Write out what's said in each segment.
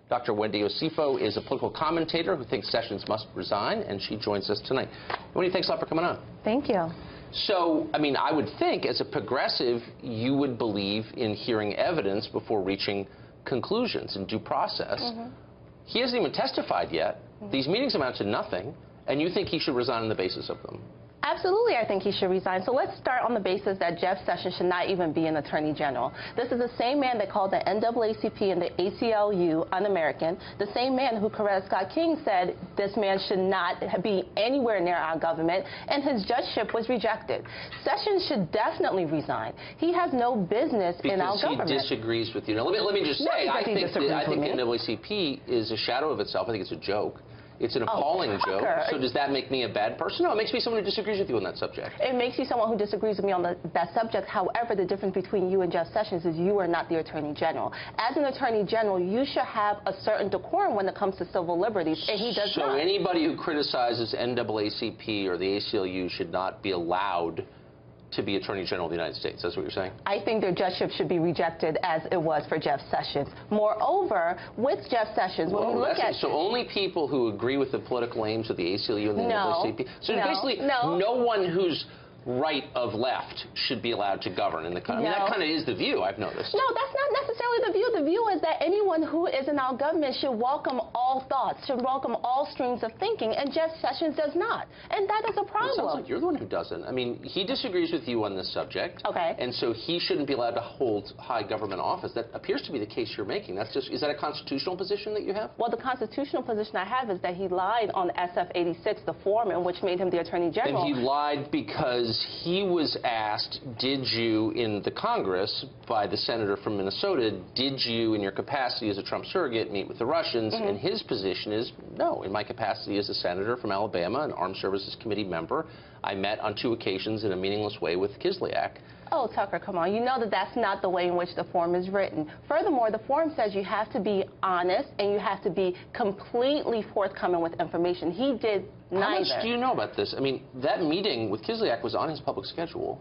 Dr. Wendy Osifo is a political commentator who thinks Sessions must resign, and she joins us tonight. Wendy, thanks a lot for coming on. Thank you. So, I mean, I would think, as a progressive, you would believe in hearing evidence before reaching conclusions in due process. He hasn't even testified yet. These meetings amount to nothing, and you think he should resign on the basis of them? Absolutely, I think he should resign. So let's start on the basis that Jeff Sessions should not even be an attorney general. This is the same man that called the NAACP and the ACLU un-American, the same man who Coretta Scott King said this man should not be anywhere near our government, and his judgeship was rejected. Sessions should definitely resign. He has no business in our government. Because he disagrees with you. Now, let me just say, I think the NAACP is a shadow of itself. I think it's a joke. It's an appalling joke. So does that make me a bad person? No, it makes me someone who disagrees with you on that subject. It makes you someone who disagrees with me on that subject. However, the difference between you and Jeff Sessions is you are not the Attorney General. As an Attorney General, you should have a certain decorum when it comes to civil liberties, and he does not. So anybody who criticizes NAACP or the ACLU should not be allowed to be Attorney General of the United States. That's what you're saying? I think their judgeship should be rejected as it was for Jeff Sessions. Moreover, with Jeff Sessions, when we look at... So only people who agree with the political aims of the ACLU and the NAACP... So basically, no one who's right of left should be allowed to govern in the country. I mean, that kind of is the view, I've noticed. No, that's not necessarily the view. The view is that anyone who is in our government should welcome all thoughts, should welcome all streams of thinking, and Jeff Sessions does not. And that is a problem. It sounds like you're the one who doesn't. I mean, he disagrees with you on this subject. Okay. And so he shouldn't be allowed to hold high government office. That appears to be the case you're making. That's just, is that a constitutional position that you have? Well, the constitutional position I have is that he lied on SF-86, the foreman, which made him the Attorney General. And he lied because he was asked, did you, in the Congress, by the senator from Minnesota, did you, in your capacity as a Trump surrogate, meet with the Russians? And his position is, no, in my capacity as a senator from Alabama, an Armed Services Committee member, I met on 2 occasions in a meaningless way with Kislyak. Oh, Tucker, come on. You know that that's not the way in which the form is written. Furthermore, the form says you have to be honest and you have to be completely forthcoming with information. He did neither. How much do you know about this? I mean, that meeting with Kislyak was on his public schedule.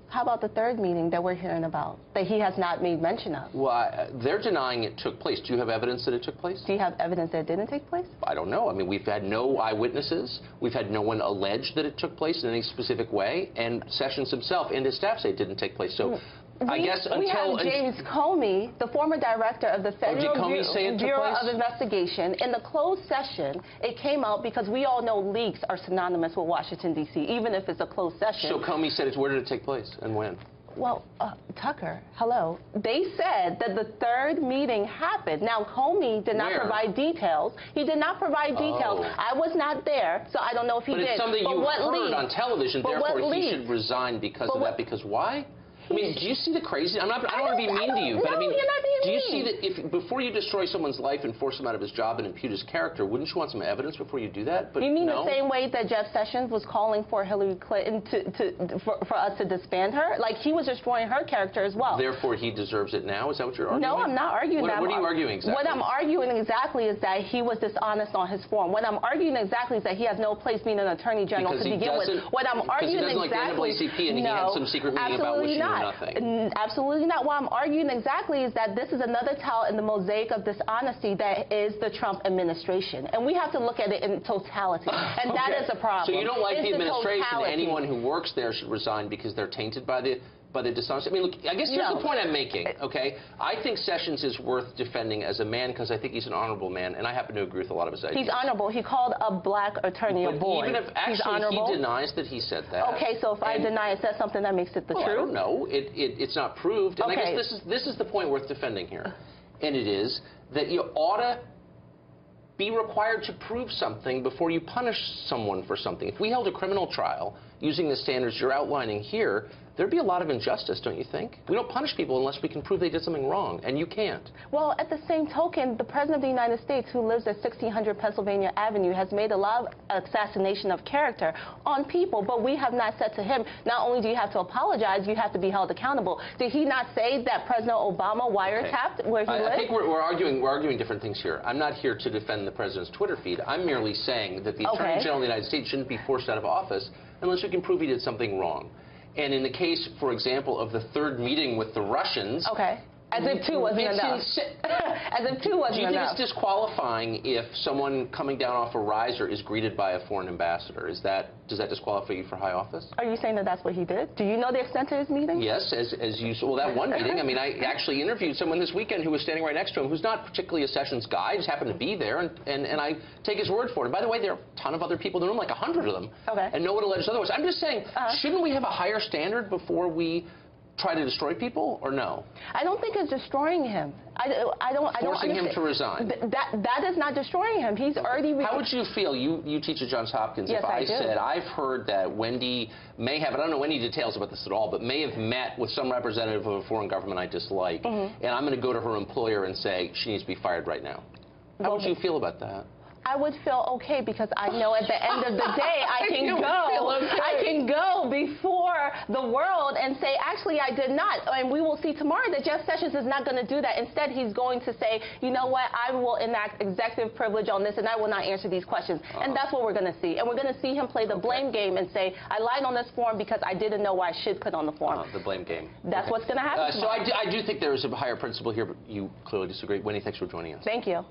How about the third meeting that we're hearing about, that he has not made mention of? Well, they're denying it took place. Do you have evidence that it took place? Do you have evidence that it didn't take place? I don't know. I mean, we've had no eyewitnesses. We've had no one allege that it took place in any specific way. And Sessions himself and his staff say it didn't take place. So I guess until... We have James Comey, the former director of the Federal Bureau of Investigation. In the closed session, it came out because we all know leaks are synonymous with Washington, D.C., even if it's a closed session. So Comey said, where did it take place and when? Well, Tucker, hello. They said that the third meeting happened. Now, Comey did not provide details. He did not provide details. I was not there, so I don't know if he did. But it's something you heard on television, therefore he should resign because of that. Because why? I mean, do you see the crazy? I don't want to be mean to you, but I mean, you're not being do you see that if before you destroy someone's life and force him out of his job and impute his character, wouldn't you want some evidence before you do that? But you mean the same way that Jeff Sessions was calling for Hillary Clinton for us to disband her? Like, he was destroying her character as well. Therefore, he deserves it now? Is that what you're arguing? No, I'm not arguing that. What are you arguing exactly? What I'm arguing exactly is that he was dishonest on his form. What I'm arguing exactly is that he has no place being an Attorney General to begin with. What I'm arguing exactly... Because he doesn't like the NAACP and he had some secret meeting about which he knew nothing. Absolutely not. What I'm arguing exactly is that this is another tile in the mosaic of dishonesty that is the Trump administration. And we have to look at it in totality. And that is a problem. So you don't like the administration. Anyone who works there should resign because they're tainted by the dishonesty. I mean, look, I guess here's the point I'm making, okay? I think Sessions is worth defending as a man because I think he's an honorable man, and I happen to agree with a lot of his ideas. He's honorable. He called a black attorney a boy. Even if actually he denies that he said that. Okay, so if I deny it, that's something that makes it the truth? I don't know. It's not proved. And I guess this is the point worth defending here. And it is that you ought to be required to prove something before you punish someone for something. If we held a criminal trial using the standards you're outlining here, there'd be a lot of injustice, don't you think? We don't punish people unless we can prove they did something wrong, and you can't. Well, at the same token, the President of the United States, who lives at 1600 Pennsylvania Avenue, has made a lot of assassination of character on people, but we have not said to him, not only do you have to apologize, you have to be held accountable. Did he not say that President Obama wiretapped where he lived? I think we're arguing different things here. I'm not here to defend the President's Twitter feed. I'm merely saying that the Attorney General of the United States shouldn't be forced out of office unless we can prove he did something wrong. And in the case, for example, of the third meeting with the Russians, As if 2 wasn't enough. As if 2 wasn't enough. Do you think it's disqualifying if someone coming down off a riser is greeted by a foreign ambassador? Does that disqualify you for high office? Are you saying that that's what he did? Do you know the extent of his meeting? Yes, as you saw, well, that one meeting. I mean, I actually interviewed someone this weekend who was standing right next to him, who's not particularly a Sessions guy, just happened to be there, and I take his word for it. And by the way, there are a ton of other people in the room, like 100 of them, and no one alleged otherwise. I'm just saying, shouldn't we have a higher standard before we try to destroy people, or no? I don't think it's destroying him. I don't Forcing him to resign. That is not destroying him. He's already... How would you feel, you teach at Johns Hopkins, yes, if I do. said, I've heard that Wendy may have, I don't know any details about this at all, but may have met with some representative of a foreign government I dislike, and I'm going to go to her employer and say she needs to be fired right now. How would you feel about that? I would feel okay because I know at the end of the day I can go before the world and say, actually, I did not. And we will see tomorrow that Jeff Sessions is not going to do that. Instead, he's going to say, you know what, I will enact executive privilege on this and I will not answer these questions. And that's what we're going to see. And we're going to see him play the blame game and say, I lied on this form because I didn't know what I should put on the form. The blame game. That's what's going to happen. So I do think there is a higher principle here, but you clearly disagree. Wendy, thanks for joining us. Thank you.